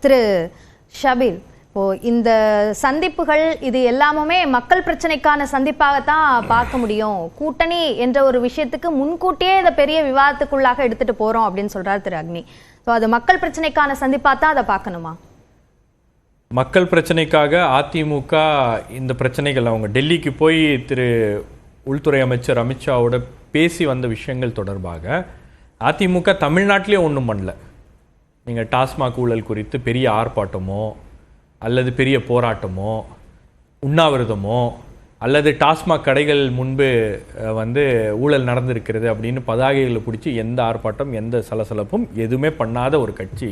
திரு ஷபீல், இப்போ இந்த சந்திப்புகள் இது எல்லாமே மக்கள் பிரச்சனைக்கான சந்திப்பாகத்தான் பார்க்க முடியும். கூட்டணி என்ற ஒரு விஷயத்துக்கு முன்கூட்டியே இதை பெரிய விவாதத்துக்குள்ளாக எடுத்துட்டு போறோம் அப்படின்னு சொல்றாரு திரு அக்னி. ஸோ அது மக்கள் பிரச்சனைக்கான சந்திப்பா தான் அதை பார்க்கணுமா? மக்கள் பிரச்சனைக்காக அதிமுக இந்த பிரச்சனைகள் அவங்க டெல்லிக்கு போய் திரு உள்துறை அமைச்சர் அமித்ஷாவோட பேசி வந்த விஷயங்கள் தொடர்பாக அதிமுக தமிழ்நாட்டிலே ஒன்றும் பண்ணல. நீங்கள் டாஸ்மாக் ஊழல் குறித்து பெரிய ஆர்ப்பாட்டமோ அல்லது பெரிய போராட்டமோ உண்ணாவிரதமோ அல்லது டாஸ்மாக் கடைகள் முன்பு ஊழல் நடந்திருக்கிறது அப்படின்னு பதாகைகளை பிடிச்சி எந்த ஆர்ப்பாட்டம் எந்த சலசலப்பும் எதுவுமே பண்ணாத ஒரு கட்சி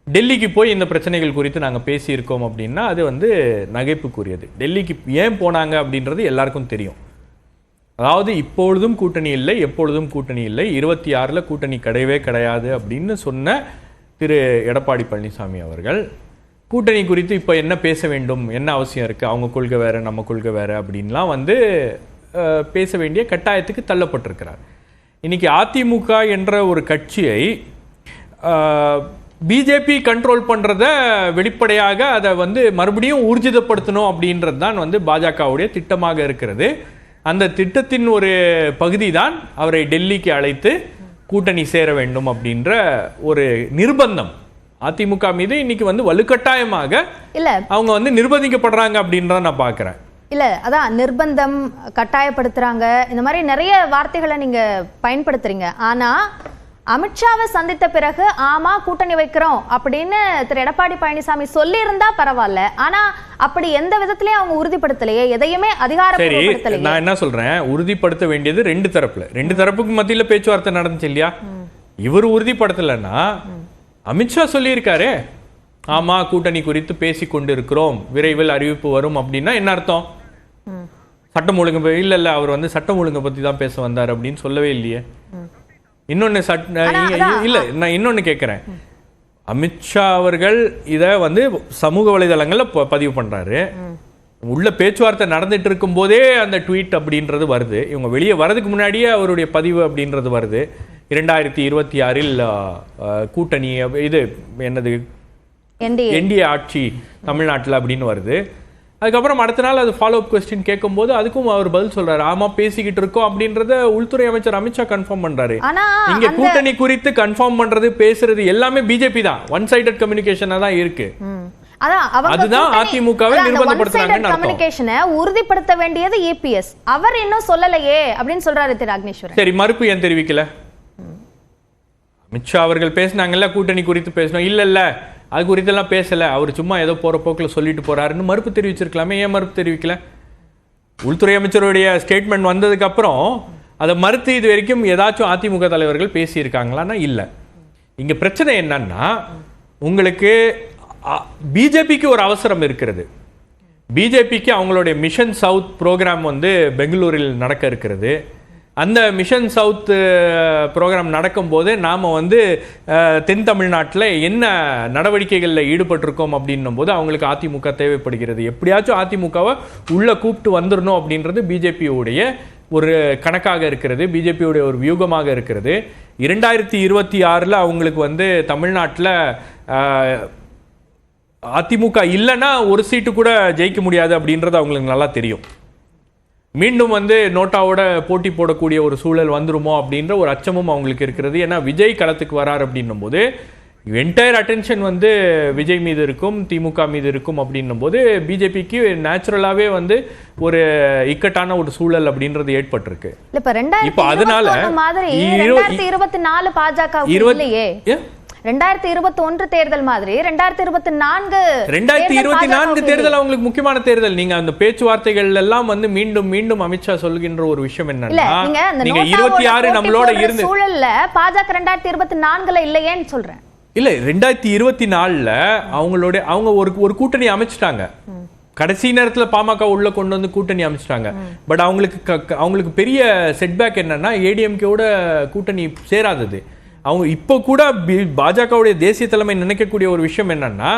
டெல்லிக்கு போய் இந்த பிரச்சனைகள் குறித்து நாங்கள் பேசியிருக்கோம் அப்படின்னா அது நகைப்புக்குரியது. டெல்லிக்கு ஏன் போனாங்க அப்படின்றது எல்லாருக்கும் தெரியும். அதாவது இப்பொழுதும் கூட்டணி இல்லை, எப்பொழுதும் கூட்டணி இல்லை, 26 கூட்டணி கிடையவே கிடையாது அப்படின்னு சொன்ன திரு எடப்பாடி பழனிசாமி அவர்கள் கூட்டணி குறித்து இப்போ என்ன பேச வேண்டும், என்ன அவசியம் இருக்குது, அவங்க கொள்கை வேறு நம்ம கொள்கை வேறு அப்படின்லாம் பேச வேண்டிய கட்டாயத்துக்கு தள்ளப்பட்டிருக்கிறார். இன்னைக்கு அதிமுக என்ற ஒரு கட்சியை பிஜேபி கண்ட்ரோல் பண்ணுறத வெளிப்படையாக அதை மறுபடியும் ஊர்ஜிதப்படுத்தணும் அப்படின்றது தான் பாஜகவுடைய திட்டமாக இருக்கிறது. அந்த திட்டத்தின் ஒரு பகுதி தான் அவரை டெல்லிக்கு அழைத்து கூட்டணி சேர வேண்டும் அப்படின்ற ஒரு நிர்பந்தம் அதிமுக மீது இன்னைக்கு வலுக்கட்டாயமாக இல்ல அவங்க நிர்பந்திக்கப்படுறாங்க அப்படின்றத நான் பார்க்கிறேன். இல்ல அதான் நிர்பந்தம், கட்டாயப்படுத்துறாங்க, இந்த மாதிரி நிறைய வார்த்தைகளை நீங்க பயன்படுத்துறீங்க. ஆனா அமித்ஷாவை சந்தித்த பிறகு ஆமா கூட்டணி வைக்கிறோம் அப்படின்னு திரு எடப்பாடி பழனிசாமி சொல்லி இருந்தா பரவாயில்ல. ஆனா அப்படி எந்த விதத்திலயும் அவங்க உறுதிப்படுத்தலையே, எதையுமே அதிகாரப்படுத்தலையே. நான் என்ன சொல்றேன், உறுதிப்படுத்த வேண்டியது ரெண்டு தரப்புக்கு மத்தியில பேச்சுவார்த்தை நடந்துச்சு இல்லையா? இவர் உறுதிப்படுத்தலைன்னா அமித்ஷா சொல்லியிருக்காரு ஆமா கூட்டணி குறித்து பேசி கொண்டு இருக்கிறோம், விரைவில் அறிவிப்பு வரும் அப்படின்னா என்ன அர்த்தம்? சட்டம் ஒழுங்கு இல்ல அவர் சட்டம் ஒழுங்கை பத்தி தான் பேச வந்தார் அப்படின்னு சொல்லவே இல்லையே. இன்னொன்னு இல்ல நான் இன்னொன்னு கேட்கிறேன், அமித்ஷா அவர்கள் இதை சமூக வலைதளங்கள்ல பதிவு பண்றாரு. உள்ள பேச்சுவார்த்தை நடந்துட்டு இருக்கும் போதே அந்த ட்வீட் அப்படின்றது வருது. இவங்க வெளியே வரதுக்கு முன்னாடியே அவருடைய பதிவு அப்படின்றது வருது. 2026 கூட்டணி இது என்னது என்டிஏ ஆட்சி தமிழ்நாட்டில் அப்படின்னு வருது. அதுக்கப்புறம் அடுத்த நாள் அது ஃபாலோ அப் கொஸ்டின் கேட்கும்போது அதுக்கும் அவர் பதில் சொல்றாரு ஆமா பேசிக்கிட்டு இருக்கோம் அப்படின்றத உள்துறை அமைச்சர் அமித்ஷா கன்ஃபார்ம் பண்றாரு. இங்க கூட்டணி குறித்து கன்ஃபார்ம் பண்றது பேசுறது எல்லாமே பிஜேபி தான், ஒன் சைடட் கம்யூனிகேஷனா தான் இருக்கு. அதுதான் அதிமுகவை நிர்பந்தப்படுத்துறாங்கன்னு கம்யூனிகேஷனை உறுதிப்படுத்த வேண்டியது இபிஎஸ். அவர் இன்னும் சொல்லலையே அப்படின்னு சொல்றாரு திரு அக்னீஸ்வரன். சரி, மறுப்பு ஏன் தெரிவிக்கல? அமித்ஷா அவர்கள் பேசினாங்கல்ல கூட்டணி குறித்து பேசணும், இல்ல அது குறித்தெல்லாம் பேசல, அவர் சும்மா ஏதோ போற போக்கில் சொல்லிட்டு போறாருன்னு மறுப்பு தெரிவிச்சிருக்கலாமே. ஏன் மறுப்பு தெரிவிக்கல? உள்துறை அமைச்சருடைய ஸ்டேட்மெண்ட் வந்ததுக்கு அப்புறம் அதை மறுத்து இது வரைக்கும் ஏதாச்சும் அதிமுக தலைவர்கள் பேசியிருக்காங்களான்னா இல்ல. இங்க பிரச்சனை என்னன்னா, உங்களுக்கு பிஜேபிக்கு ஒரு அவசரம் இருக்கிறது. பிஜேபிக்கு அவங்களுடைய மிஷன் சவுத் ப்ரோக்ராம் பெங்களூரில் நடக்க இருக்கிறது. அந்த மிஷன் சவுத் ப்ரோக்ராம் நடக்கும்போது நாம் தென் தமிழ்நாட்டில் என்ன நடவடிக்கைகளில் ஈடுபட்டிருக்கோம் அப்படின்னும் போது அவங்களுக்கு அதிமுக தேவைப்படுகிறது. எப்படியாச்சும் அதிமுகவை உள்ளே கூப்பிட்டு வந்துடணும் அப்படின்றது பிஜேபியுடைய ஒரு கணக்காக இருக்கிறது, பிஜேபியுடைய ஒரு வியூகமாக இருக்கிறது. 2026 அவங்களுக்கு தமிழ்நாட்டில் அதிமுக இல்லைன்னா ஒரு சீட்டு கூட ஜெயிக்க முடியாது அப்படின்றது அவங்களுக்கு நல்லா தெரியும். மீண்டும் நோட்டாவோட போட்டி போடக்கூடிய ஒரு சூழல் வந்துருமோ அப்படின்ற ஒரு அச்சமும் அவங்களுக்கு இருக்கிறது. ஏன்னா விஜய் களத்துக்கு வரார் அப்படின்னும் போது என்டையர் அட்டென்ஷன் விஜய் மீது இருக்கும், திமுக மீது இருக்கும் அப்படின்னும் போது பிஜேபிக்கு நேச்சுரலாவே ஒரு இக்கட்டான ஒரு சூழல் அப்படின்றது ஏற்பட்டிருக்கு. இப்ப அதனால 2024 பாஜக 2021 தேர்தல் மாதிரி 2024 தேர்தல் அவங்களுக்கு முக்கியமான தேர்தல். நீங்க அந்த பேச்சுவார்த்தைகள் எல்லாம் மீண்டும் மீண்டும் அமித்ஷா சொல்கின்ற ஒரு விஷயம் என்னன்னா, நீங்க 26 நம்மளோட இருந்து சூழல்ல பாஜக 2024 இல்லையேன்னு சொல்றேன். இல்ல 2024 அவங்க ஒரு கூட்டணி அமைச்சிட்டாங்க. கடைசி நேரத்தில் பாமக உள்ள கொண்டு கூட்டணி அமைச்சிட்டாங்க. பட் அவங்களுக்கு பெரிய செட்பேக் என்னன்னா, ஏடிஎம்கேவோட கூட்டணி சேராதது. அவங்க இப்போ கூட பாஜகவுடைய தேசிய தலைமை நினைக்கக்கூடிய ஒரு விஷயம் என்னன்னா,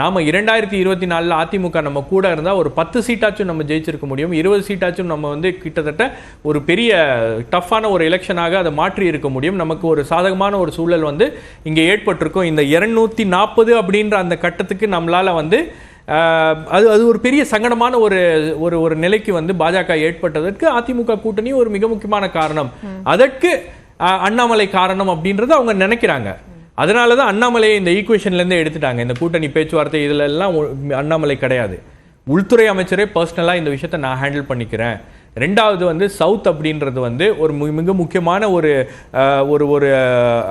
நாம 2024 அதிமுக நம்ம கூட இருந்தா ஒரு 10 சீட்டாச்சும் நம்ம ஜெயிச்சிருக்க முடியும், 20 சீட்டாச்சும் நம்ம வந்து கிட்டத்தட்ட ஒரு பெரிய டஃப்பான ஒரு எலெக்ஷனாக அதை மாற்றி இருக்க முடியும், நமக்கு ஒரு சாதகமான ஒரு சூழல் வந்து இங்கே ஏற்பட்டிருக்கும். இந்த 240 அப்படின்ற அந்த கட்டத்துக்கு நம்மளால வந்து அது அது ஒரு பெரிய சங்கடமான ஒரு ஒரு ஒரு நிலைக்கு வந்து பாஜக ஏற்பட்டதற்கு அதிமுக கூட்டணி ஒரு மிக முக்கியமான காரணம். அதற்கு அண்ணாமலை காரணம் அப்படின்றத அவங்க நினைக்கிறாங்க. அதனாலதான் அண்ணாமலையை இந்த ஈக்குவேஷன்ல இருந்து எடுத்துட்டாங்க. இந்த கூட்டணி பேச்சுவார்த்தை இதுல எல்லாம் அண்ணாமலை கிடையாது. உள்துறை அமைச்சரே பர்சனலா இந்த விஷயத்தை நான் ஹேண்டில் பண்ணிக்கிறேன். ரெண்டாவது வந்து சவுத் அப்படின்றது வந்து ஒரு மிக முக்கியமான ஒரு ஒரு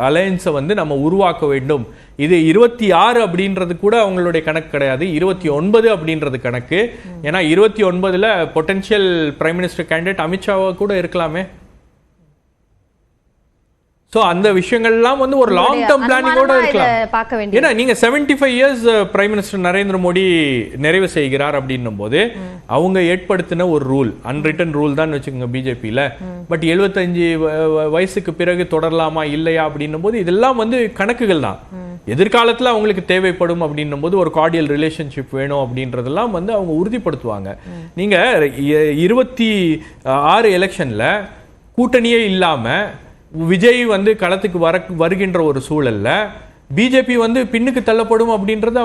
அலையன்ஸை வந்து நம்ம உருவாக்க வேண்டும். இது 26 அப்படின்றது கூட அவங்களுடைய கணக்கு கிடையாது, 29 அப்படின்றது கணக்கு. ஏன்னா 29ல பொட்டன்ஷியல் பிரைம் மினிஸ்டர் கேண்டிடேட் அமித்ஷாவா கூட இருக்கலாமே. சோ அந்த விஷயங்கள்லாம் வந்து ஒரு லாங் டேர்ம் பிளானிங்கோட இருக்கலாம். ஏன்னா நீங்க 75 years prime minister Narendra Modi நிறைவு செய்கிறார் அப்படின்னும் போது அவங்க ஏற்படுத்தின ஒரு ரூல், அன்ரிட்டன் ரூல் தான் வச்சுக்கோங்க பிஜேபியில. பட் 75 வயசுக்கு பிறகு தொடரலாமா இல்லையா அப்படின்னும் போது இதெல்லாம் வந்து கணக்குகள் தான். எதிர்காலத்துல அவங்களுக்கு தேவைப்படும் அப்படின்னும் போது ஒரு கார்டியல் ரிலேஷன்ஷிப் வேணும் அப்படின்றதெல்லாம் வந்து அவங்க உறுதிப்படுத்துவாங்க. நீங்க 26 எலெக்ஷன்ல கூட்டணியே இல்லாம விஜய் வந்து களத்துக்கு வருகின்ற ஒரு சூழல்ல பிஜேபி வந்து பின்னுக்கு தள்ளப்படும் அப்படின்றது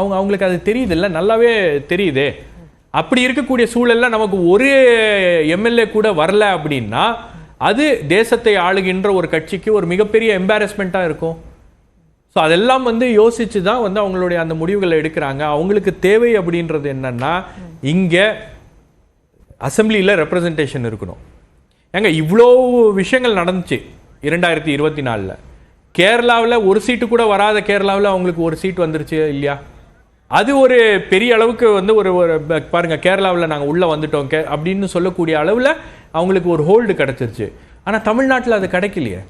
அவங்களுக்கு அது தெரியுது இல்ல, நல்லாவே தெரியுது. அப்படி இருக்கக்கூடிய சூழல்ல நமக்கு ஒரு எம்எல்ஏ கூட வரல அப்படின்னா அது தேசத்தை ஆளுகின்ற ஒரு கட்சிக்கு ஒரு மிகப்பெரிய எம்பாரஸ்மெண்டா இருக்கும். ஸோ அதெல்லாம் வந்து யோசிச்சு தான் வந்து அவங்களுடைய அந்த முடிவுகளை எடுக்கிறாங்க. அவங்களுக்கு தேவை அப்படின்றது என்னன்னா, இங்க அசம்பிளியில் ரெப்ரசன்டேஷன் இருக்கணும். ஏங்க இவ்வளோ விஷயங்கள் நடந்துச்சு 2024. கேரளாவில் ஒரு சீட்டு கூட வராத கேரளாவில் அவங்களுக்கு ஒரு சீட் வந்துருச்சு இல்லையா? அது ஒரு பெரிய அளவுக்கு வந்து ஒரு பாருங்க, கேரளாவில் நாங்கள் உள்ளே வந்துட்டோம் அப்படின்னு சொல்லக்கூடிய அளவில் அவங்களுக்கு ஒரு ஹோல்டு கிடைச்சிருச்சு. ஆனால் தமிழ்நாட்டில் அது கிடைக்கலையே.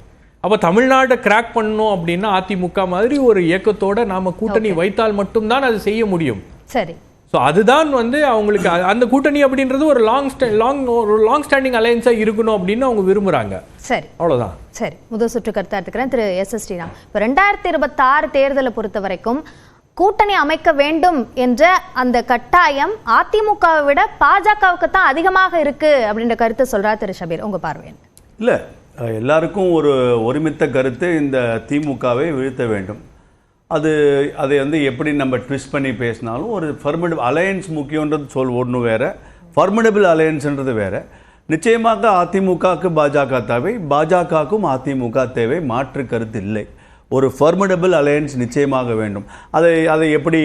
அப்போ தமிழ்நாட்டை கிராக் பண்ணணும் அப்படின்னா அதிமுக மாதிரி ஒரு இயக்கத்தோட நாம கூட்டணி வைத்தால் மட்டும்தான் அது செய்ய முடியும். சரி. ஸோ அதுதான் வந்து அவங்களுக்கு அந்த கூட்டணி அப்படின்றது ஒரு லாங் ஸ்டாண்டிங் அலையன்ஸா இருக்கணும் அப்படின்னு அவங்க விரும்புறாங்க. சரி, அவ்வளவுதான். சரி, முதல் சுற்று கருத்தா எடுத்துக்கிறேன். திரு எஸ்.எஸ். ஸ்ரீராம், இப்போ 2026 தேர்தலை பொறுத்த வரைக்கும் கூட்டணி அமைக்க வேண்டும் என்ற அந்த கட்டாயம் அதிமுகவை விட பாஜகவுக்கு தான் அதிகமாக இருக்கு அப்படின்ற கருத்தை சொல்றார் திரு ஷபீர். உங்க பார்வை இல்ல, எல்லாருக்கும் ஒரு ஒருமித்த கருத்து இந்த திமுகவை வீழ்த்த வேண்டும். அதை வந்து எப்படி நம்ம ட்விஸ்ட் பண்ணி பேசினாலும் ஒரு ஃபர்மிடபிள் அலையன்ஸ் முக்கியன்றது ஒன்று வேறு, ஃபர்மிடபிள் அலையன்ஸ்ன்றது வேறு. நிச்சயமாக அதிமுகவுக்கு பாஜக தேவை, பாஜகவுக்கும் அதிமுக தேவை, மாற்று கருத்து இல்லை. ஒரு ஃபர்மிடபிள் அலையன்ஸ் நிச்சயமாக வேண்டும். அதை எப்படி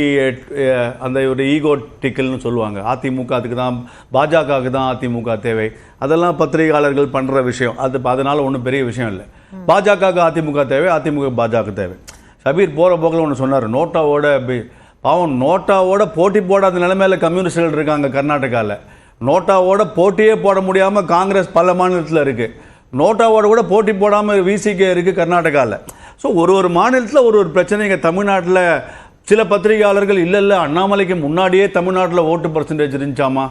அந்த ஒரு ஈகோட்டிக்கல்னு சொல்லுவாங்க, அதிமுக அதுக்கு தான் பாஜகவுக்கு தான் அதிமுக தேவை, அதெல்லாம் பத்திரிகையாளர்கள் பண்ணுற விஷயம். அதனால் ஒன்றும் பெரிய விஷயம் இல்லை. பாஜகவுக்கு அதிமுக தேவை, அதிமுக பாஜக தேவை. ஷபீர் போகிற போக்கில் ஒன்று சொன்னார், நோட்டாவோட பாவம் நோட்டாவோட போட்டி போடாத நிலைமையில் கம்யூனிஸ்டுகள் இருக்காங்க கர்நாடகாவில். நோட்டாவோட போட்டியே போட முடியாமல் காங்கிரஸ் பல மாநிலத்தில் இருக்குது. நோட்டாவோட கூட போட்டி போடாமல் விசிகே இருக்குது கர்நாடகாவில். ஸோ ஒரு மாநிலத்தில் ஒரு பிரச்சனைங்க. தமிழ்நாட்டில் சில பத்திரிகையாளர்கள் இல்லை அண்ணாமலைக்கு முன்னாடியே தமிழ்நாட்டில் ஓட்டு பர்சன்டேஜ் இருந்துச்சாமா,